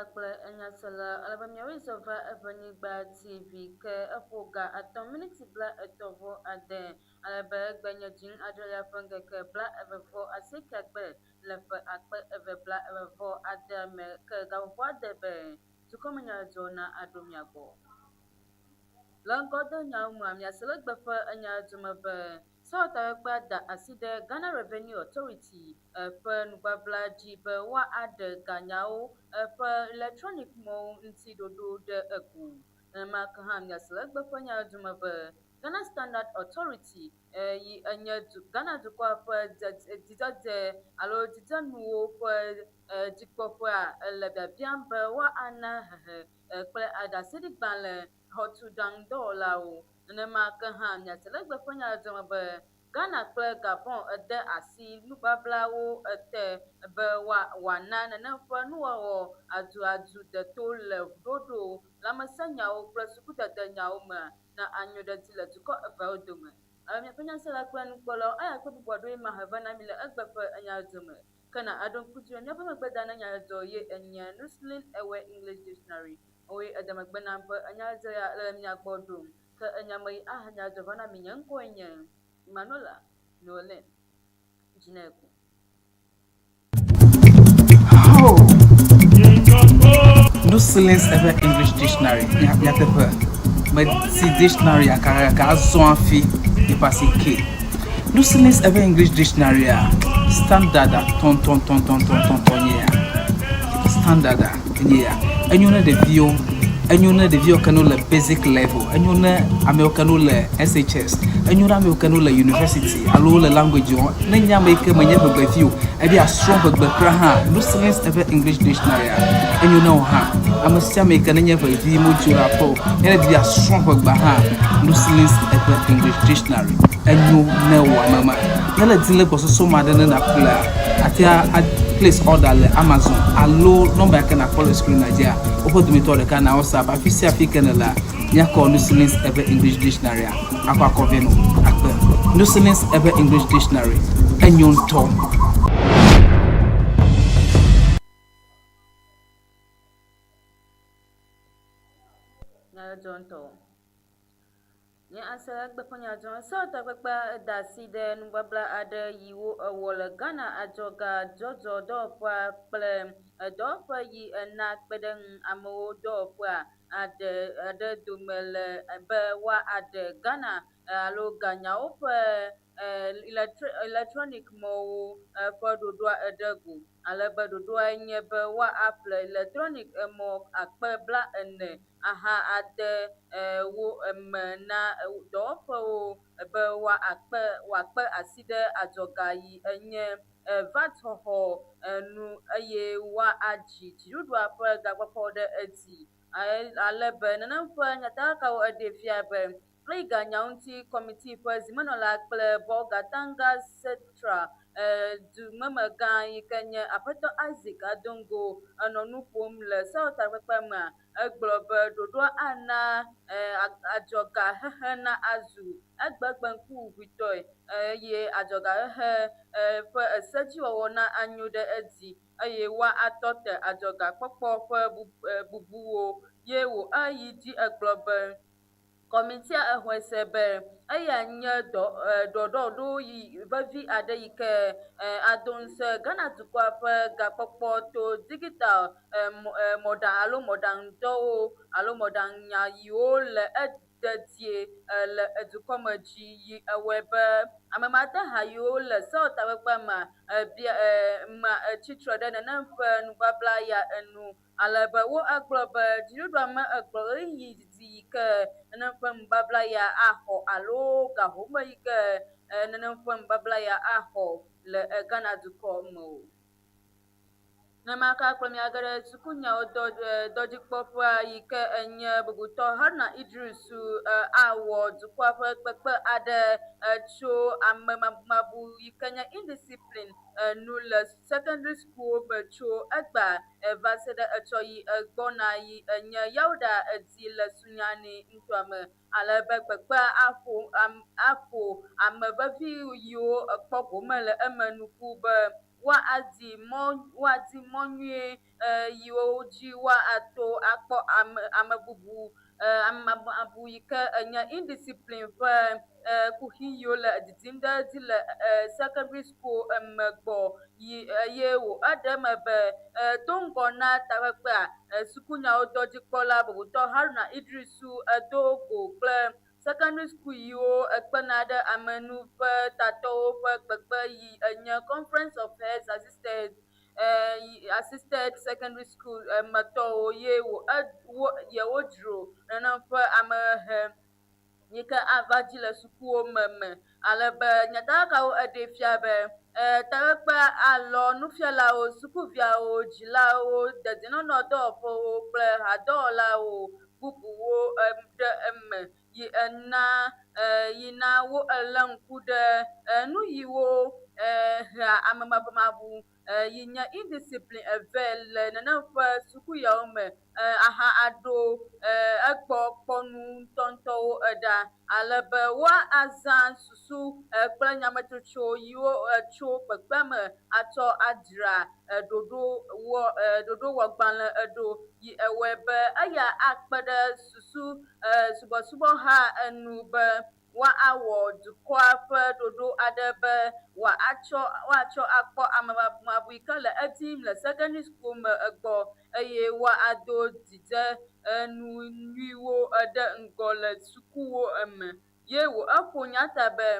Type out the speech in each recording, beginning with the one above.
kple enyasela alebe miawoe zɔ va Ewenyigba TV ke eƒo ga 3 miniti bla etɔ̃ ade alebe egbe nye dzin adrelia ƒe ŋkeke bla evevɔ asieke gbe le ƒe akpe eve bla evevɔ ade me ke gaƒoƒo ade be dukɔme nyadzɔ na aɖo mia gbɔ. Le ŋgɔde nyawo mea miase le gbe ƒe enyadzɔme be sewɔtakpekpea da asi ɖe Ghana Revenue Authority ƒe nubabla dzi be woaɖe ganyawo ƒe electronic mɔwo ŋuti ɖoɖo ɖe egu. Nenema ke hã miase le gbe ƒe nyadzɔme be Ghana Standard Authority yi enye Ghana dukɔa ƒe dzidzedze alo dzidzenuwo ƒe dzikpɔƒea ele biabiam be woana hehe kple aɖaseɖigbalẽ xɔtuɖaŋudɔwɔlawo. Nenema ke hã miase le gbe ƒe nyadzɔme be Ghana kple Gabon ede asi nubablawo te be wòana nenem ƒe nuwɔwɔ aduadu deto le ɖoɖo lãmesenyawo kple sukudedenyawo me na anyoɖedzi le dukɔ eveawo dome. Miaƒe nyasela kple nukpɔlawo eya kpe bubu aɖewoe ma he va na mi le egbe ƒe enyadzɔme. Ke na aɖo ŋku dzi be míaƒe megbedana nyadzɔdzɔ ye enye Nuslin Ewe English Dictionary. Woe ede megbe nam be enyadzɔ ya le mia gbɔ ɖom. Ke enyame yi ahe nyadzɔ va na mi nye ŋkɔe nye Manola Nolen Dzineku. Nuslin Ewe English Dictionary. Yatepe. Medsi Dictionary akara zoafi ipasike. Nuslin Ewe English Dictionary standard ton yeah. Standard yeah. Enyone de view kanu le basic level. Enyone ame kanu le SHS. Enyone ame kanu le university. Alo le language on. Nenya me ke menye be view. Ebi a strong be kra ha. Nuslin Ewe English Dictionary. Enyone o ha. Ame sia me ke nenya be view module apo. Ele bi a strong be ha. Nuslin Ewe English Dictionary. Enyone wa mama. Ele dile boso so madene na kula. Atia place order le Amazon. Alo number ke na follow screen Nigeria. Opo de metode ka na WhatsApp afisi afike la nya call Nuslin Ewe English Dictionary akwa koveno akpe Nuslin Ewe English Dictionary enyonto Nyadzɔntɔ nye asela gbe ƒe nyadzɔ sewɔtakpekpea da asi ɖe nubabla aɖe yi wo ewɔ le Ghana adzɔga dzɔdzɔ dɔwɔƒea kple dɔwɔƒe yi ena kpeɖeŋu amewo dɔwɔƒea aɖe dome le be woaɖe Ghana alo ganyawo ƒe electronic mɔwo ƒe ɖoɖoa ɖe go. Alebe ɖoɖoa nye be woaƒle electronic mɔ akpe bla ene aha ade wo me na dɔwɔƒewo be woakpe asi ɖe adzɔga yi enye VAT xɔxɔ nu eye woadzi dziɖuɖua ƒe gakpɔkpɔ ɖe edzi. Alebe nenem ƒe nyateƒekawo eɖe fia be kple ganyawo ŋuti kɔmiti ƒe zimenɔla kple Bɔgatanga Setra dumemegã yi ke nye Aƒetɔ Isaac Adongo enɔ nu ƒom le sewɔtakpekpea mea. Egblɔ be ɖoɖoa ana adzɔga hehe na azu egbegbe ŋkuŋuŋuitɔe eye adzɔga hehe ƒe esedziwɔwɔ na anyo ɖe edzi eye woatɔ te adzɔga kpɔkpɔ ƒe bubuwo ye wo eyi dzi egblɔ be kɔmitia exɔe se be eya nye ɖɔɖɔɖo yi vevi aɖe yi ke ado ŋusẽ Ghana dukɔa ƒe gakpɔkpɔ to digital mɔɖaŋu alo mɔɖaŋudɔwo alo mɔɖaŋunya yiwo le ededie le edukɔme dzi yi ewɔe be amemadeha yiwo le sewɔtakpekpea me tsitre ɖe nenem ƒe nubabla ya enu. Alebe wo agblɔ be dziɖuɖua me egblɔ ɣeyiɣi didi yi ke nenem ƒe nubabla ya axɔ alo gahome yi ke nenem ƒe nubabla ya axɔ le Ghana dukɔ me o. Nenema ke akplɔ mia ge ɖe sukunyawo dɔdzikpɔƒea yi ke enye bubutɔ Haruna Idrisu awɔ dukɔa ƒe kpekpe aɖe tso amemabu yi ke nye indiscipline nu le secondary school me tso egba va se ɖe etsɔ yi egbɔna yi enye Yawuda edzi le Sunyani ŋutɔa me. Alebe kpekpea aƒo ame vevi yiwo ekpɔ gome le eme nuku be wa'adi mɔ nyuie yiwo dzi wa'ato akpɔ ame bubu abu yi ke enye indiscipline ƒe kuxi yiwo le didim ɖe edzi le secondary school me gbɔ eye wo eɖe me be do ŋgɔ na takpekpea sukunyawodɔdzikpɔla bobotɔ Haruna Idrisu edo go kple secondary school yiwo ekpena ɖe amenu ƒe tatɔwo ƒe gbegbe yi enye conference of heads assisted secondary school metɔwo ye yewo dzro nene ƒe amehe yi ke ava dzi le sukuwo me alebe nyatakawo eɖe fia be takpekpe alɔ nufialawo sukuviawo dzilawo dedienɔnɔdɔwɔƒewo kple hadɔwɔlawo bubuwo ɖe eme yina wo elé ŋku ɖe nu yiwo hea amemabumabu yi nye indiscipline eve le nenem ƒe suku yawo me aha aɖo egbɔ kpɔnu ŋutɔŋutɔwo ɖa alebe woazã susu kple nyametsotso yiwo tso kpekpeme atsɔ adzra ɖoɖo wɔgbalẽ eɖo yi ewɔe be eya akpe ɖe susu subɔsubɔha enu be woawɔ dukɔa ƒe ɖoɖo aɖe be woatsɔ akpɔ amemabumabu yi ke le edim le secondary school me egbɔ eye woado dzidze nu nyuiwo ɖe ŋgɔ le sukuwo me ye wo eƒo nya ta be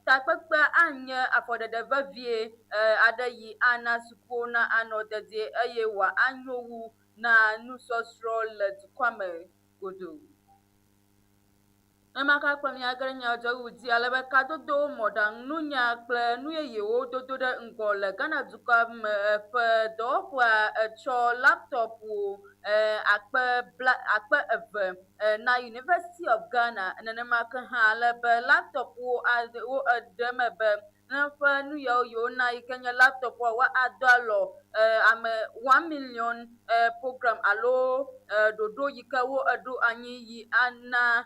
takpekpe anye afɔɖeɖe vevie aɖe yi ana sukuwo na anɔ dedie eye anyo wu na nusɔsrɔ̃ le dukɔa me godoo. Emaka kple miage ɖe nyadzɔdzɔ dzi alebe kadodo mɔɖaŋununya kple nu yeyewo dodo ɖe ŋgɔ le Ghana dukɔa me ƒe dɔwɔƒea etsɔ laptopwo akpe 2,000 na University of Ghana nenema ke hã alebe laptopwo wo eɖe me be ne ƒe nu yiwo na yi ke nye laptopwoa woadɔ alɔ ame 1 million program alo ɖoɖo yi ke wo eɖo anyi yi ana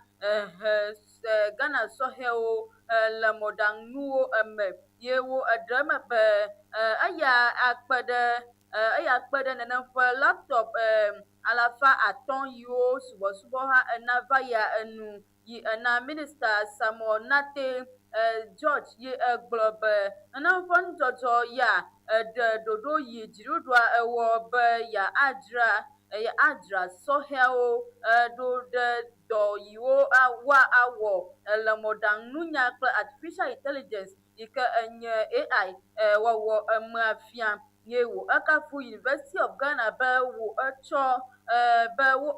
Ghana sɔhɛwo le mɔɖaŋunuwo me ye wo eɖe me be eya akpe ɖe nenem ƒe laptop 500 yiwo subɔsubɔha ena va ya enu yi ena minister Samuel Nate George ye egblɔ be nenem ƒe nudzɔdzɔ ya eɖe ɖoɖo yi dziɖuɖua ewɔ be ya adzra sɔhɛawo ɖo ɖe dɔ yiwo woawɔ le mɔɖaŋununya kple artificial intelligence yi ke enye AI wɔwɔ emea fia ye wo ekafu University of Ghana be wo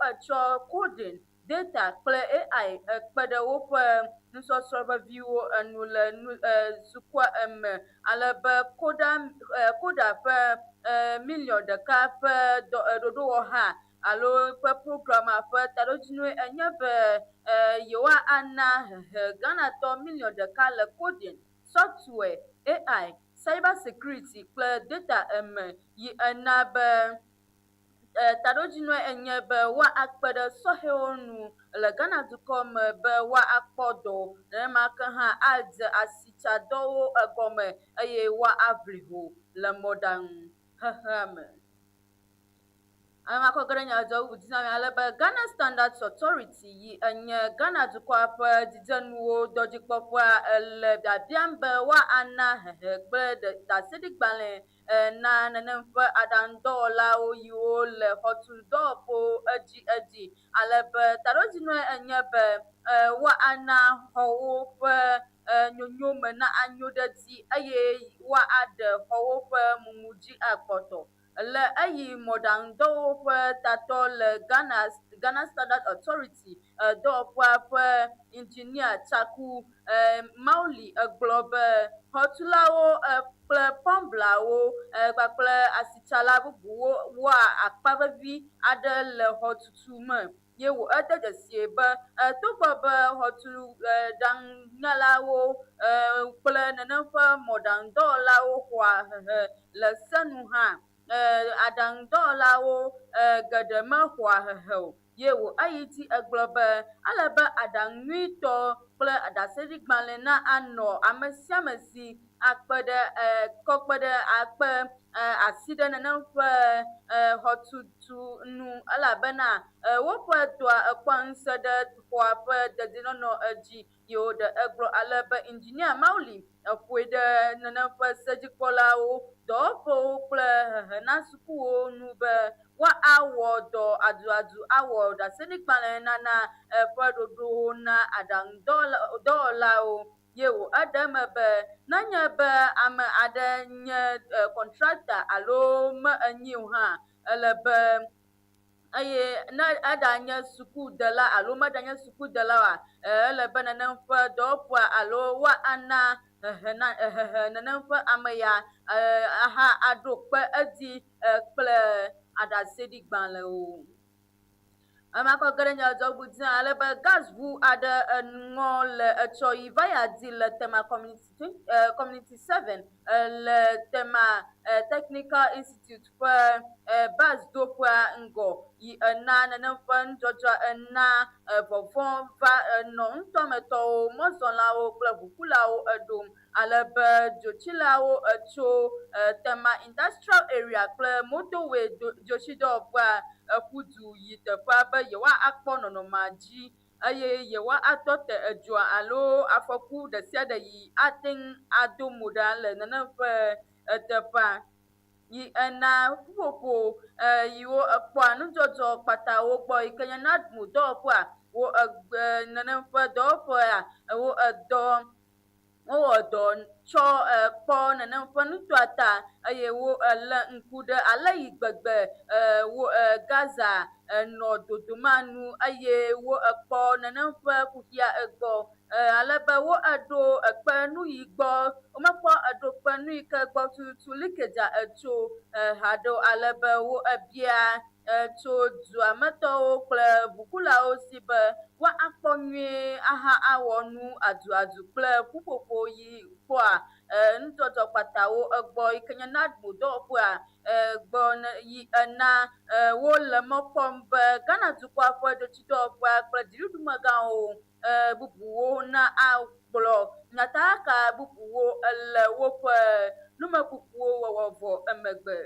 etsɔ coding data kple AI ekpe ɖe woƒe nusɔsrɔ̃ veviwo enu le sukua me alebe koda ƒe 1,000,000 ƒe ɖoɖowɔ hã alo ƒe programa ƒe taɖodzinue enye be yewoa ana Ghanatɔ 1,000,000 le coding, software, AI, cyber security kple data me yi ena be taɖodzinue enye be woakpe ɖe sɔhɛwo nu le Ghana dukɔ me be woakpɔ dɔ nenema ke hã adze asitsadɔwo egɔme eye woaʋli ho le mɔɖaŋu xexea me. Amakɔ ge ɖe nyadzɔdzɔ dzi na mi alebe Ghana Standards Authority yi enye Ghana dukɔa ƒe dzidzenuwo dɔdzikpɔƒea le biabiam be woana hehe kple ɖaseɖigbalẽ na nenem ƒe aɖaŋudɔwɔlawo yiwo le xɔtudɔwɔƒewo edzi alebe taɖodzinue enye be woana xɔwo ƒe nyonyo me na anyo ɖe edzi eye woaɖe xɔwo ƒe mumu dzi akpɔtɔ le eyi mɔɖaŋudɔwɔƒe tatɔ le Ghana Standard Authority dɔwɔƒea ƒe engineer Tsaku Mauli egblɔ be xɔtulawo kple pɔmblawo kpakple asitsala bubuwo wɔa akpa vevi aɖe le xɔtutu me ye wo ede dzesie be togbɔ be xɔtuɖaŋunyalawo kple nenem ƒe mɔɖaŋudɔwɔlawo xɔa hehe le senu hã aɖaŋudɔwɔlawo geɖe mexɔa hehe o ye wo eyi dzi egblɔ be alebe aɖaŋu nyuitɔ kple ɖaseɖigbalẽ na anɔ ame sia ame si akpe ɖe kɔkpe ɖe akpe asi ɖe nenem ƒe xɔtutu nu elabena woƒe dɔa ekpɔ ŋusẽ ɖe xɔa ƒe dedienɔnɔ dzi ye woɖe egblɔ ale be indzinia Mauli eƒoe ɖe nenem ƒe sedzikpɔlawo dɔwɔƒewo kple hehe na sukuwo nu be woawɔ dɔ aduadu awɔ ɖaseɖigbalẽ nana ƒe ɖoɖowo na aɖaŋudɔwɔlawo ye wo eɖe eme be nenye be ame aɖe nye kɔntrakta alo me enyi o hã ele be eye ne eɖanye sukudela alo meɖanye sukudela oa ele be nenem ƒe dɔwɔƒea alo woana hehe nenem ƒe ame ya aha aɖo kpe edzi kple aɖaseɖigbalẽwo. Amakɔ ge ɖe nyadzɔdzɔ dzi ale be gasʋu aɖe ŋɔ le etsɔ yi va ya di le tema community 7 le tema technical institute ƒe bas doƒea ŋgɔ yi ena nenem ƒe nudzɔdzɔ ena vɔvɔ̃ va nɔ nutɔmetɔwo mɔzɔlawo kple ʋukulawo eɖom alebe dzotsilawo etso tema industrial area kple motorway dzotsidɔwɔƒea eƒu du yi teƒea be yewoakpɔ nɔnɔmea dzi eye yewoatɔ te edzoa alo afɔku ɖe sia ɖe yi ate ŋu ado mo ɖa le nenem ƒe teƒea yi ena ƒuƒoƒo yiwo ekpɔa nudzɔdzɔ kpatawo gbɔ yi ke nye NADMO dɔwɔƒea wo nenem ƒe dɔwɔƒea wo wowɔ dɔ tsɔ kpɔ nenem ƒe nutɔa ta eye wo lé ŋku ɖe ale yi gbegbe wo Gaza nɔ dodoma nu eye wo ekpɔ nenem ƒe kuxia egbɔ alebe wo eɖo ekpe nu yi gbɔ womekpɔ eɖo kpe nu yi ke gbɔ tututu likage etso haɖo alebe wo ebia tso dua metɔwo kple ʋukulawo si be woakpɔ nyuie aha awɔ nu aduadu kple ƒuƒoƒo yi kpɔa nudzɔdzɔ kpatawo egbɔ yi ke nye NADMO dɔwɔƒea gbɔ yi ena wole mɔ kpɔm be Ghana dukɔa ƒe dzotsidɔwɔƒea kple dziɖuɖumegãwo bubuwo na akplɔ nyateɣaka bubuwo ele woƒe numekukuwo wɔwɔ vɔ emegbe.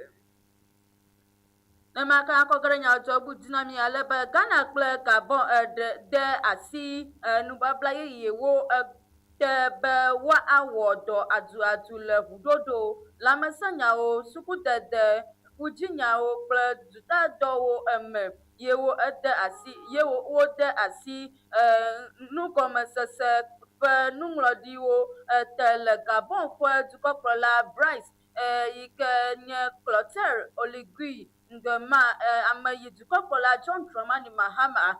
Nemaka akɔ ge ɖe nyadzɔdzɔ dzi na mi alebe Ghana kple Gabon de asi nubabla yeyewo te be woawɔ dɔ aduadu le ʋuɖoɖo, lãmesẽnyawo, sukudede, ƒudzinyawo kple dutadɔwo eme ye wode asi nugɔmesese ƒe nuŋlɔɖiwo te le Gabon ƒe dukɔkplɔla Brice yi ke nye Clotaire Oligui ngema ame yi dukɔkplɔla John Dramani Mahama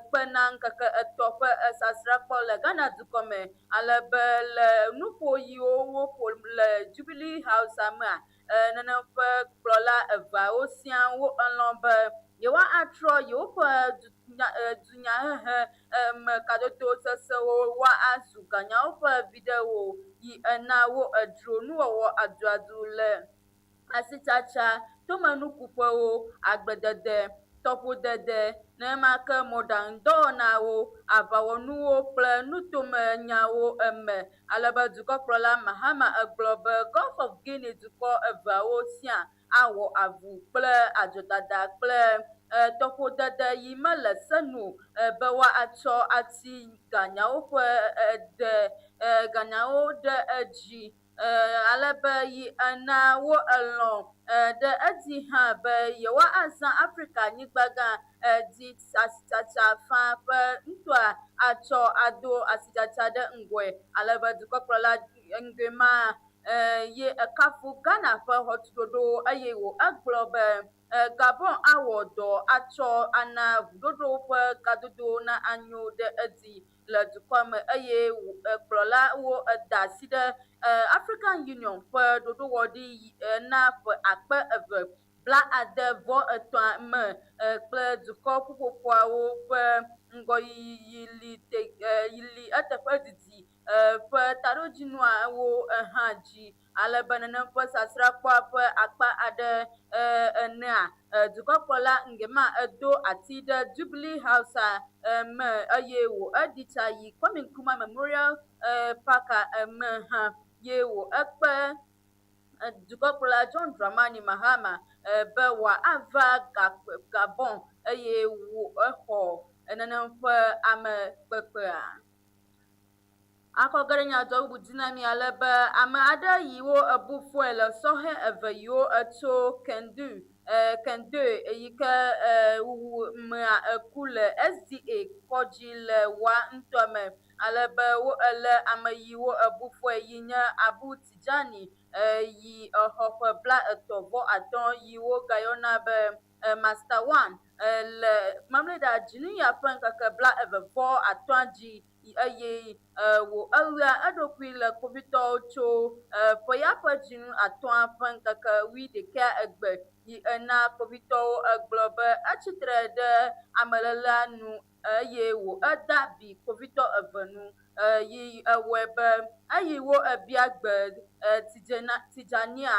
kpena ŋkeke etɔ̃ ƒe sasra kpɔ le Ghana dukɔ me alebe le nuƒo yiwo woƒo le Jubilee House mea nenem ƒe kplɔla eveawo siaa wo elɔ̃ be yewoatrɔ yewoƒe dunyahehe me kadodo sesewo woazu ganyawo ƒe viɖewo yi ena wo edzro nuwɔwɔ aduadu le asitsatsa, tomenukuƒewo, agbledede, tɔƒodede, nemake mɔɖaŋudɔwɔnawo, aʋawɔnuwo kple nutomenyawo eme alebe dukɔkplɔla Mahama egblɔ be Gulf of Guinea dukɔ eveawo sia awɔ avu kple adzodada kple tɔƒodede yi mele senu be woatsɔ ati ganyawo ƒe ganyawo ɖe edzi alebe yi ena wo elɔ̃ ɖe edzi hã be yewoazã Afrika anyigba gã dzi asitsatsa fã ƒe ŋutɔa atsɔ ado asitsatsa ɖe ŋgɔe alebe dukɔkplɔla ŋgɔe ma ye ekafu Ghana ƒe xɔtuɖoɖo eye wo egblɔ be Gabon awɔ dɔ atsɔ ana ʋuɖoɖo ƒe kadodo na anyo ɖe edzi le dukɔa me eye kplɔlawo eda asi ɖe African Union ƒe ɖoɖowɔɖi na ƒe 2023 me kple dukɔ ƒuƒoƒoawo ƒe ŋgɔyiyi li eteƒe didi ƒe taɖodzinuawo hã dzi alebe nenem ƒe sasrakpɔa ƒe akpa aɖe enea dukɔkplɔla ngema edo ati ɖe Jubilee House me eye wo eɖi tsa yi Kwame Nkrumah Memorial Park me hã ye wo ekpe dukɔkplɔla John Dramani Mahama be wòava Gabon eye wò exɔ nenem ƒe amekpekpea. Akɔ ge ɖe nyadzɔdzɔ bubu dzi na mi ale be ame aɖe yiwo ebu fɔe le sɔhe eve yiwo etso Kendo yi ke mea eku le SDA kɔdzi le wa ŋutɔ me ale be wo ele ame yiwo ebu fɔe yi nye Abu Tijani yi exɔ ƒe 35 yiwo gayɔna be Master One le mamlɛda Junior ƒe ŋkeke 25 dzi eye wò eɣea eɖokui le kpovitɔwo tso ƒe ya ƒe dzinu 5 ƒe ŋkeke 11 yi ena kpovitɔwo egblɔ be etsitre ɖe amelelea nu eye wò eda abi kpovitɔ eve nu yi ewɔe be eyiwo ebia gbe Tijania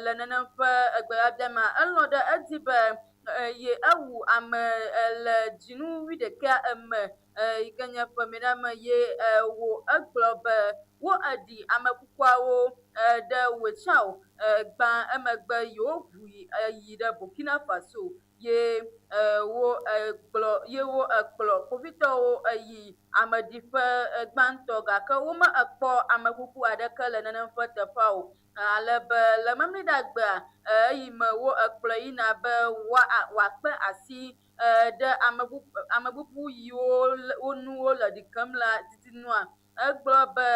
le nenem ƒe egbebiabia mea elɔ ɖe edzi be ye ewu ame le dzinu 14 yi ke nye ƒe miɖame ye wò egblɔ be wo eɖi ame kukuawo ɖe Wechau gbã emegbe yewoʋu yi ɖe Burkina Faso ye wo ekplɔ kpovitɔwo yi ameɖiƒe gbãtɔ gake wome ekpɔ ame kuku aɖeke le nenem ƒe teƒea o. Ale be le mamlɛɖagbea eyi me wo ekplɔ yina be wòakpe asi ɖe ame bubu yiwo wo nuwo le ɖikem le titinua. Egblɔ be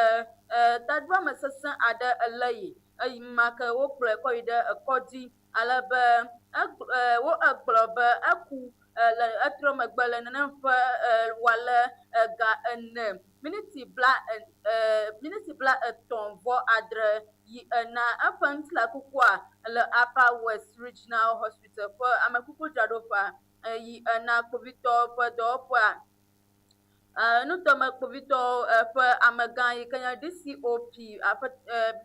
taɖoame sesẽ aɖe ele yi eyi ma ke wokplɔe kɔ yi ɖe ekɔdzi ale be wo egblɔ be eku le etrɔ megbe le nenem ƒe wòale ga 4 miniti 37 yi ena eƒe ŋutilã kukua le Upper West Regional Hospital ƒe amekukudzraɖoƒea yi ena kpovitɔwo ƒe dɔwɔƒea. Nutɔme kpovitɔwo ƒe amegã yi ke nye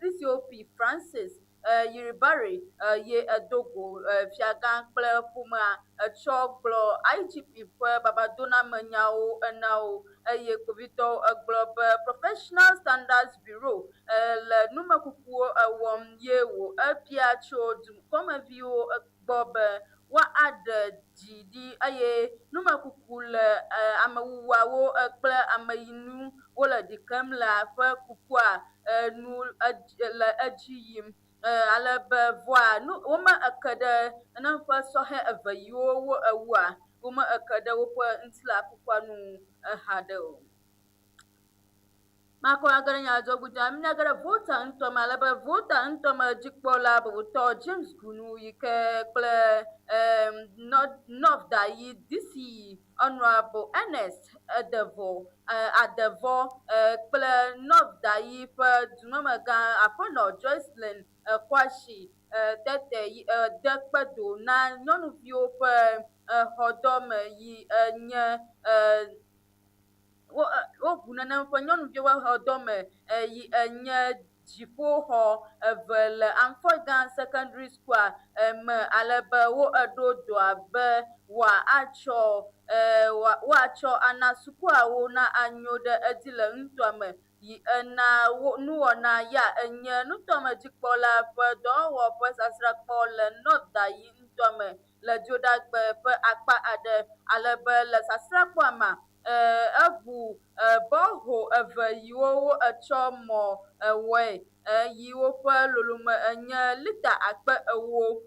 DCOP Francis Yiribari ye edogo fiagã kple ƒomea etsɔ gblɔ IGP ƒe babadoname nyawo enawo eye kpovitɔwo egblɔ be Professional Standards Bureau le numekukuwo wɔm ye wò ebia tso dukɔmeviwo gbɔ be woaɖe dzi ɖi eye numekuku le amewuwawo kple ameyinu wole ɖikem le ƒe kukua nu le edzi yim ale be vɔa wome eke ɖe nenem ƒe sɔhe eve yiwo wo ewua wome eke ɖe woƒe ŋutilã kukua nu haɖe o. Makɔ age ɖe nyadzɔdzɔ bubu anya ge ɖe Volta ŋutɔ me ale be Volta ŋutɔ me dzikpɔla bobotɔ James Gunu yi ke kple Nɔvdayi DC Honorable Ernest Adevɔ kple Nɔvdayi ƒe dumemegã Aƒenɔ Joycelyn Kwashi tete de kpedo na nyɔnuviwo ƒe xɔdɔme yi nye woʋu nenem ƒe nyɔnuviwo ƒe xɔdɔme yi enye dziƒoxɔ 2 le Amfɔgã Secondary School me ale be wo eɖo dɔa be woatsɔ ana sukuawo na anyo ɖe edzi le ŋutɔa me yi ena nuwɔna ya enye nutɔmedzikpɔla ƒe dɔwɔwɔ ƒe sasrakpɔ le Nɔvdayi ŋutɔ me le Dzoɖagbe ƒe akpa aɖe ale be le sasrakpɔa mea eʋu bɔho 2 yiwo etsɔ mɔ wɔe yiwo ƒe lolome enye lita 1000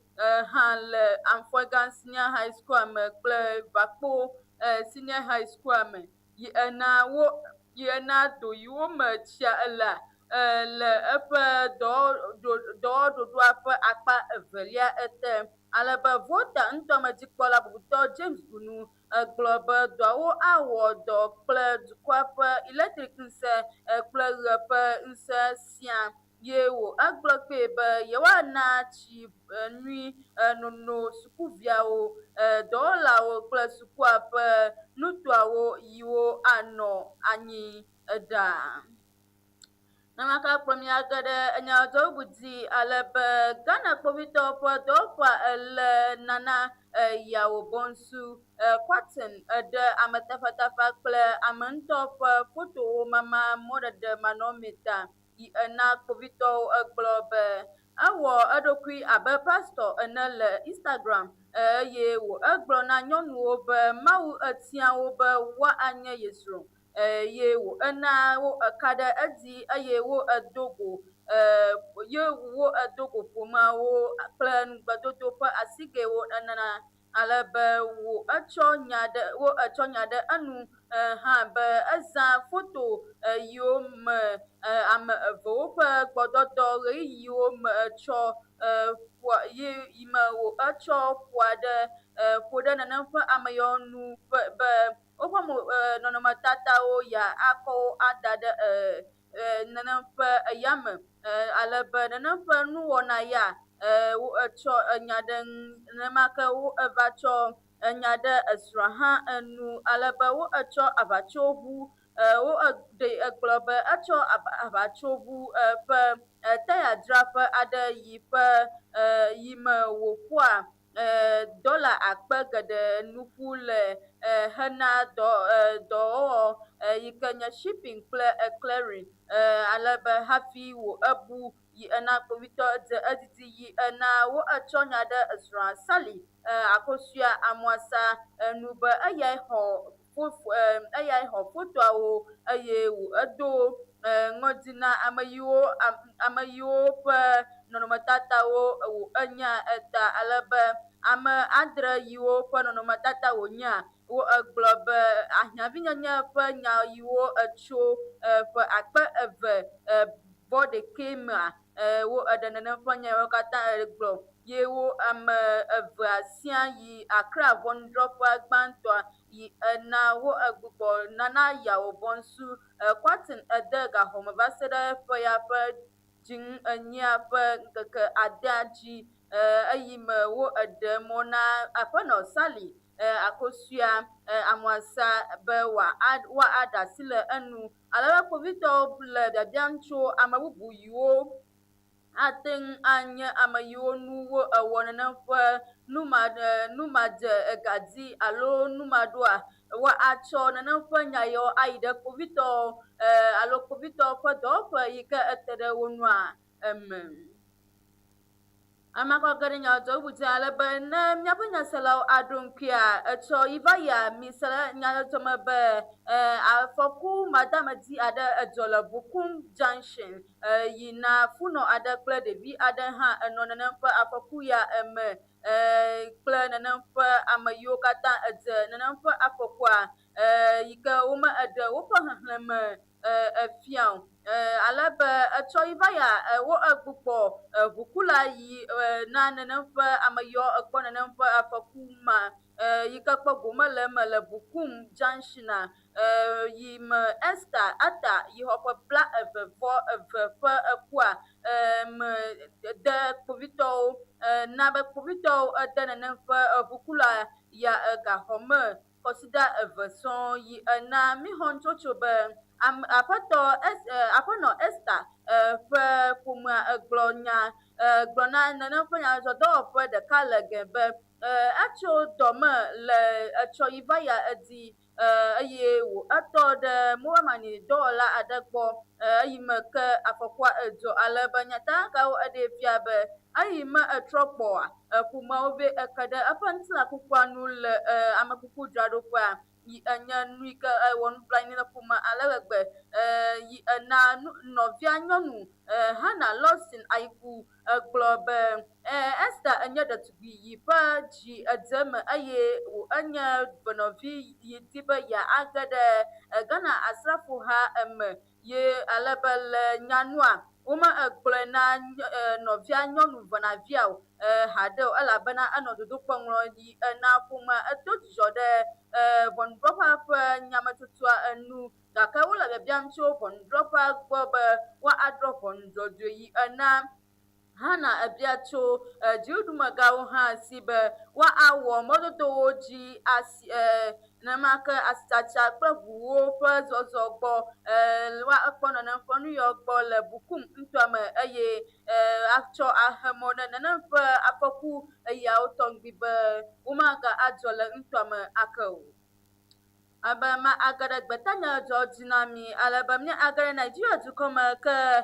hã le Amfɔgã Senior High School me kple Vakpo Senior High School me yi ena do yiwo me tsia elea le eƒe dɔwɔɖoɖoa ƒe akpa 2lia ete ale be Volta ŋutɔmedzikpɔla bubutɔ James Gunu egblɔ be dɔawo awɔ dɔ kple dukɔa ƒe electric ŋusẽ kple ʋe ƒe ŋusẽ siaa ye wò egblɔ kpee be yewoana tsi nyui nono sukuviawo dɔwɔlawo kple sukua ƒe nutoawo yiwo anɔ anyi ɖaa. Namaka kplɔ mi age ɖe nyadzɔdzɔ bubu dzi ale be Ghana kpovitɔwo ƒe dɔwɔƒea ele Nana Yawo Bonsu Kwatson ɖe ametafatafa kple ame ŋutɔ ƒe fotowo mama mɔɖeɖe manɔmeta yi ena kpovitɔwo egblɔ be ewɔ eɖokui abe pastor ene le Instagram eye egblɔ na nyɔnuwo be Mawu etia wo be woanye Yesro eye ena wo eka ɖe edzi eye wo edogo ye wo edogo ƒomeawo kple nugbedodo ƒe asigewo enana alebe etsɔ nya ɖe enu hã be eza foto yiwo me ame evewo ƒe gbɔdɔdɔ ɣeyiɣiwo me etsɔ yi me etsɔ ƒoa ɖe nenem ƒe ameyɔnu be woƒe nɔnɔmetatawo ya akɔwo ada ɖe nenem ƒe yame alebe nenem ƒe nuwɔna ya etsɔ enya ɖe nenemake eva tsɔ enya ɖe esrɔ̃a hã enu alebe etsɔ aʋatsoʋu egblɔ be etsɔ aʋatsoʋu ƒe tayadzraƒe aɖe yi me wòƒoa $akpe geɖe nuƒu le hena dɔwɔwɔ yi ke nye shipping kple clearing alebe hafi ebu yi ena kpovitɔ dze edidi yi ena etsɔ nya ɖe esrɔ̃a Sally Akosua Amoasa enu be eyae xɔ fotoawo eye edo ŋɔdzi na ame yiwo ƒe nɔnɔmetatawo enya eta alebe ame 7 yiwo ƒe nɔnɔmetata wonya egblɔ be ahiãvinyenye ƒe nya yiwo etso ƒe 2,091 mea eɖe nenem ƒe nya yiwo katã egblɔ ye ame 2 sia yi Accra ʋɔnuɖrɔƒea gbãtɔa yi ena egbugbɔ nana yawo bɔnsu Kwatin ede gaxɔme va se ɖe ƒe ya ƒe dziŋu enyia ƒe ŋkeke 8 dzi eyime eɖe mɔ na aƒenɔ Sally Akosua Amoasa be woaɖe asi le enu alebe kpovitɔwo le biabiam tso ame bubu yiwo ate ŋu anye ame yiwo nu ewɔ nenem ƒe numadze gadzi alo numaɖoa woatsɔ nenem ƒe nya yawo ayi ɖe kpovitɔwo alo kpovitɔwo ƒe dɔwɔƒe yi ke ete ɖe wo nua me. Amakɔ ge ɖe nyadzɔdzɔ bubu alebe ne míaƒe nyaselawo aɖo ŋkuia etsɔ yi va yia mise ɖe nyadzɔdzɔ me be afɔku madamedi aɖe edzɔ le Bukum junction yina funɔ aɖe kple ɖevi aɖe hã enɔ nenem ƒe afɔku ya me kple nenem ƒe ame yiwo katã edze nenem ƒe afɔkua yi ke wome eɖe woƒe xexlẽme efia o alebe etsɔ yi va ya egbugbɔ ʋukula yi na nenem ƒe ame yiwo ekpɔ nenem ƒe afɔku ma yi ke kpɔ gome le eme le Bukum junctiona yi me Esther Ata yi xɔ ƒe 22 ƒe ekua me de kpovitɔwo na be kpovitɔwo ede nenem ƒe ʋukula ya gaxɔme kɔsida 2 sɔŋ yi ena mixɔ nutsotso be aƒenɔ Esther ƒe ƒomea gblɔ na nenem ƒe nyadzɔdzɔdɔwɔƒe ɖeka le ge be etso dɔme le etsɔ yi va ya edzi eye etɔ ɖe mobamani dɔwɔla aɖe gbɔ eyime ke afɔkua edzɔ alebe nyatakawo eɖe fia be eyime etrɔ gbɔa ƒomeawo be eke ɖe eƒe ŋutilã kukua nu le amekukudzraɖoƒea yi enye nu yi ke wɔ nublanui le ƒomea ale gbegbe yi ena nɔvia nyɔnu Hannah Lawson Ayiku egblɔ be Esther enye ɖetugbui yi ƒe dzi edze me eye enye benɔvi yi di be age ɖe Ghana asrafo ha me ye alebe le nyanua wome egblɔe na nɔvia nyɔnu venavia o haɖe o elabena enɔ dodokpe ŋlɔm yi ena ƒomea edo dzidzɔ ɖe ʋɔnuɖrɔƒea ƒe nyametsotsoa enu gake wole biabiam tso ʋɔnuɖrɔƒea gbɔ be woaɖrɔ ʋɔnu yi ena Hannah ebia tso dziɖuɖumegãwo hã si be woawɔ mɔdodowo dzi asi nenemake asitsa kple ʋuwo ƒe zɔzɔ gbɔ woakpɔ nenem ƒe nuyawo gbɔ le Bukum ŋutɔ me eye atsɔ ahe mɔ ɖe nenem ƒe afɔku yawo tɔŋgbi be womaga adzɔ le ŋutɔa me ake o. Abama agada gbetanya Georginami alabamnya agada Nigeria tukoma ke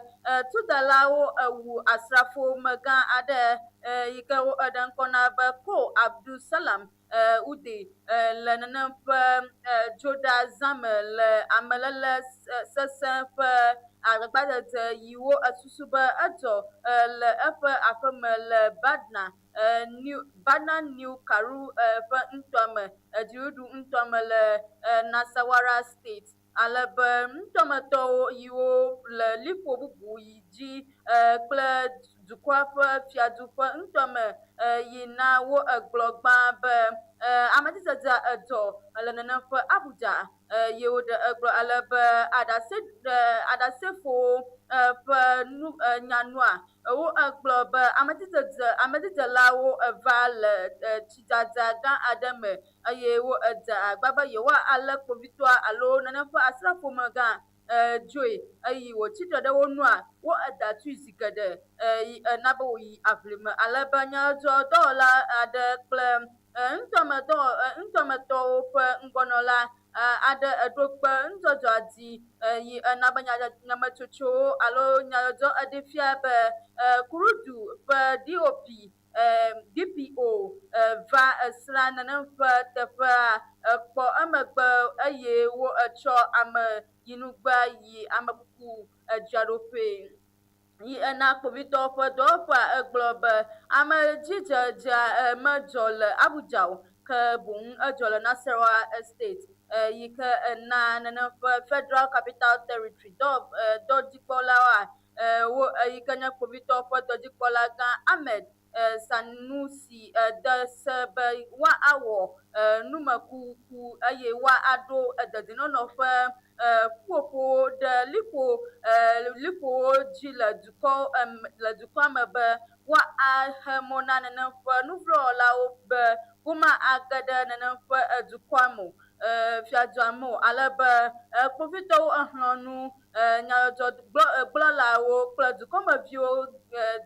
tudalawo wu asrafo maga ada yika wo adan kona ba ko Abdul Salam ude le nana joda zam le amalala sesen pe agbada de yiwo asusuba ajo le efe afeme le Badna New Karu pe ntome diudu ntome le Nasarawa State alebe ntɔmetɔwo yiwo le liƒo bubu yi dzi kple dukɔa ƒe fiaduƒe ŋutɔme yina wo egblɔ gbã be ametsidzedze edzɔ le nenem ƒe Abuja ye woɖe egblɔ alebe aɖasefowo ƒe nyanua wo egblɔ be amedzidzelawo va le tsidzadza gã aɖe me eye wo edze agba be yewoalé kpovitɔa alo nenem ƒe asrafomegã dzoe eye wòtsitre ɖe wo nua wo edatui zi geɖe ena be wòyi aʋlime alebe nyadzɔdzɔdɔwɔla aɖe kple ŋutɔmetɔwo ƒe ŋgɔnɔla aɖe eɖo kpe nudzɔdzɔa dzi yi ena be nyametsotsowo alo nyadzɔdzɔ eɖe fia be kurudu ƒe DPO va esra nenem ƒe teƒea ekpɔ emegbe eye wo etsɔ ame yinugbe yi amekuku dzraɖoƒe yi ena kpovitɔwo ƒe dɔwɔƒea egblɔ be amedzidzedzea medzɔ le Abuja o ke boŋ edzɔ le Nasarawa State yi ke ena nenem ƒe Federal Capital Territory dɔdzikpɔlawoa wo yi ke nye kpovitɔwo ƒe dɔdzikpɔla gã Ahmed Sanusi de se be woawɔ numekuku eye woaɖo dedienɔnɔ ƒe ƒuƒoƒowo ɖe liƒowo dzi le dukɔa me be woahe mɔ na nenem ƒe nuvlɔwɔlawo be womage ɖe nenem ƒe dukɔa me fiadua me o alebe kpovitɔwo exlɔ̃ nu nyadzɔdzɔgblɔlawo kple dukɔmeviwo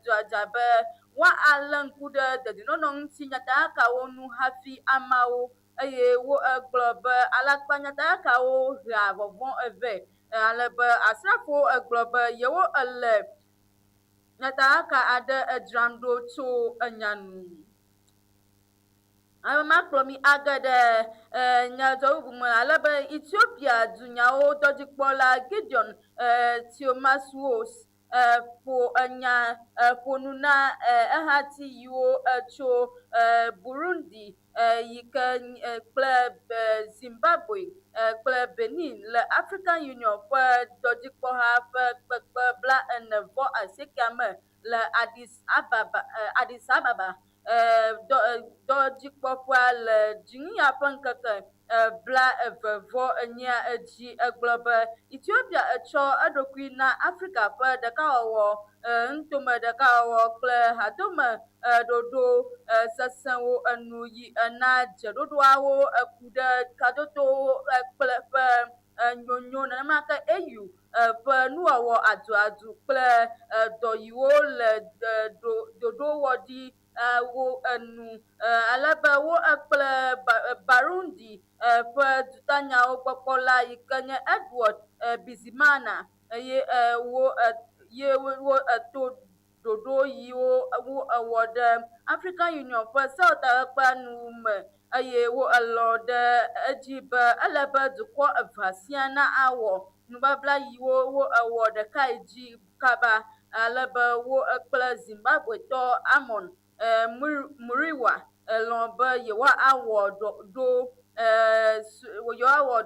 dzadza be woalé ŋku ɖe dedienɔnɔ ŋuti nyatahakawo nu hafi amawo eye wo egblɔ be alakpa nyatahakawo hea vɔvɔ̃ eve alebe asrafowo egblɔ be yewo ele nyatahaka aɖe edzram ɖo tso enya nu. Makplɔ mi age ɖe nyadzɔdzɔ me alebe Ethiopia dunyawo dɔdzikpɔla Gideon Tiomaswos ƒo nu na ehati yiwo tso Burundi yi ke kple Zimbabwe kple Benin le African Union ƒe dɔdzikpɔha ƒe kpekpe 49 me le Addis Ababa dɔdzikpɔƒea le dziŋia ƒe ŋkeke 28 dzi egblɔ be Ethiopia etsɔ eɖokui na Afrika ƒe ɖekawɔwɔ ŋutome ɖekawɔwɔ kple hadome ɖoɖo sesẽwo enu yi ena dzeɖoɖoawo eku ɖe kadodowo kple ƒe nyonyo nenema ke AU ƒe nuwɔwɔ aduadu kple dɔ yiwo le ɖoɖo wɔ ɖi wo enu alebe wo kple Burundi ƒe dutanyawo kpɔkpɔla yi ke nye Edward Bizimana eye wo eto ɖoɖo yiwo wo ewɔ ɖe African Union ƒe sewɔtakpekpea nu me eye wo elɔ ɖe edzi be ele be dukɔ evea sia na awɔ nubabla yiwo wo ewɔ ɖeka yi dzi kaba alebe wo kple Zimbabwetɔ Amos Muriwa elɔ be yewoawɔ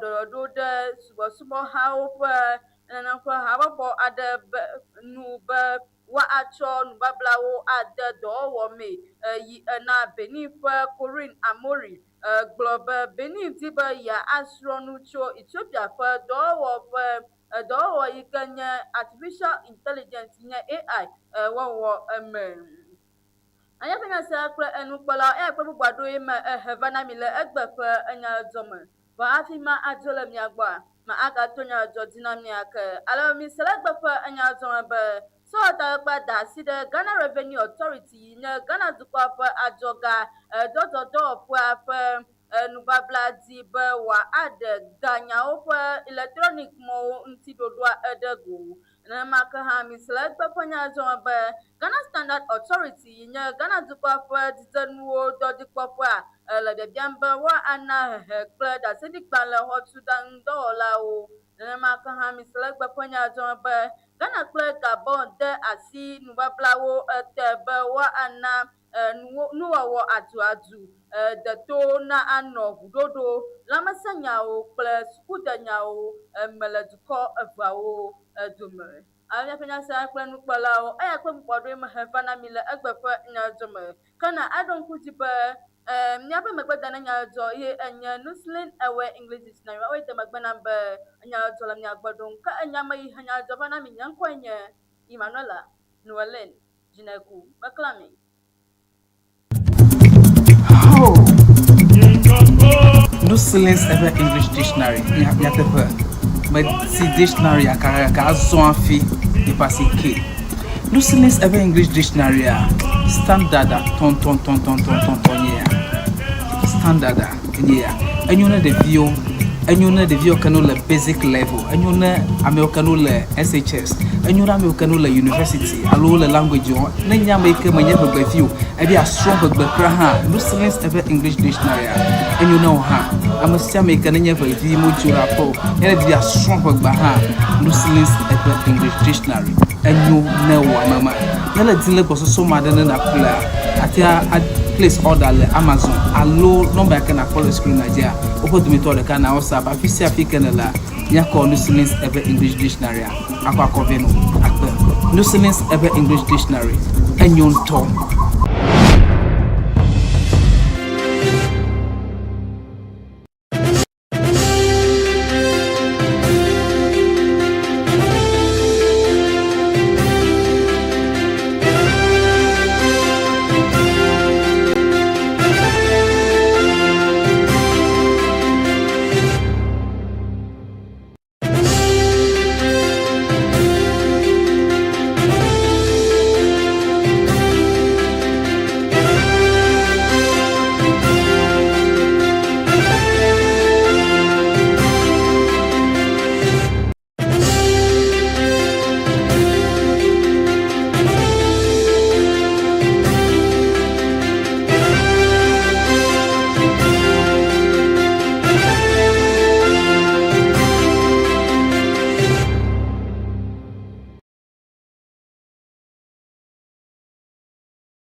ɖɔɖɔɖo ɖe subɔsubɔhawo ƒe nenem ƒe habɔbɔ aɖe nu be woatsɔ nubablawo ade dɔwɔwɔ me yi ena Benin ƒe Corinne Amori gblɔ be Benin di be yeasrɔ̃ nu tso Ethiopia ƒe dɔwɔwɔ yi ke nye Artificial Intelligence nye AI wɔwɔ me. Anya ƒe nyase kple enukpɔlawo eya kple bubu aɖewoe me ehe va na mi le egbe ƒe enyadzɔdzɔ me vɔ hafi ma adzo le mia gbɔa ma agato nyadzɔdzɔ dzi na mia ke ale mi se le egbe ƒe enyadzɔdzɔ me be sewɔtakpekpea da asi ɖe Ghana Revenue Authority yi nye Ghana dukɔa ƒe adzɔga dɔdzɔdɔwɔƒea ƒe nubabla di be wa ade ganyawo ƒe electronic mo ŋuti ɖoɖoa edego nenema ke hã misle egbe ƒe nyadzɔdzɔ be Ghana Standard Authority yi nye Ghana dukɔ ƒe dzidenuwo dɔdzikpɔƒea le biabiam be woana hehe kple ɖaseɖigbalẽ xɔtuɖaŋudɔwɔlawo nenema ke hã misle egbe ƒe nyadzɔdzɔ be Ghana kple Gabon de asi nubablawo te be woana nuwɔwɔ aduadu deto na anɔ ʋuɖoɖo lãmesenyawo kple sukudenyawo me le dukɔ eveawo dome. Amiaƒe nyasea kple nukpɔlawo eya kple bubɔɖoe me he va na mi le egbe ƒe nyadzɔdzɔ me kena aɖo ŋku dzi be míaƒe megbedane nyadzɔdzɔ ye enye Nuslin Ewe English Dictionary woe de megbe nam be nyadzɔdzɔ le mia gbɔ ɖom ke enyame yi he nyadzɔdzɔ va na mi nye ŋkɔe nye Emmanuela Noelen Dzineku meklami. Nuslin Ewe English Dictionary yateƒe meti dictionary akaka zɔafi e pasi ke Nuslin Ewe English Dictionary standard ton ya standard ya enyone devio kanu le basic level enyone ame kanu le SHS enyone ame kanu le university alo le language o ne nyame ke menye begbefio e bia strong begbekra ha Nuslin Ewe English Dictionary enyone o ha ame sia me ke nye bevi mo jura po e bia strong begba ha Nuslin Ewe English Dictionary enyone wa mama nele dile bososo madene na kula atia place order le Amazon alo number ke na follow screen Nigeria opo dumito de kana WhatsApp afisi afike la nya call Nuslin Ewe English Dictionary akwa koveno akpe Nuslin Ewe English Dictionary enyonto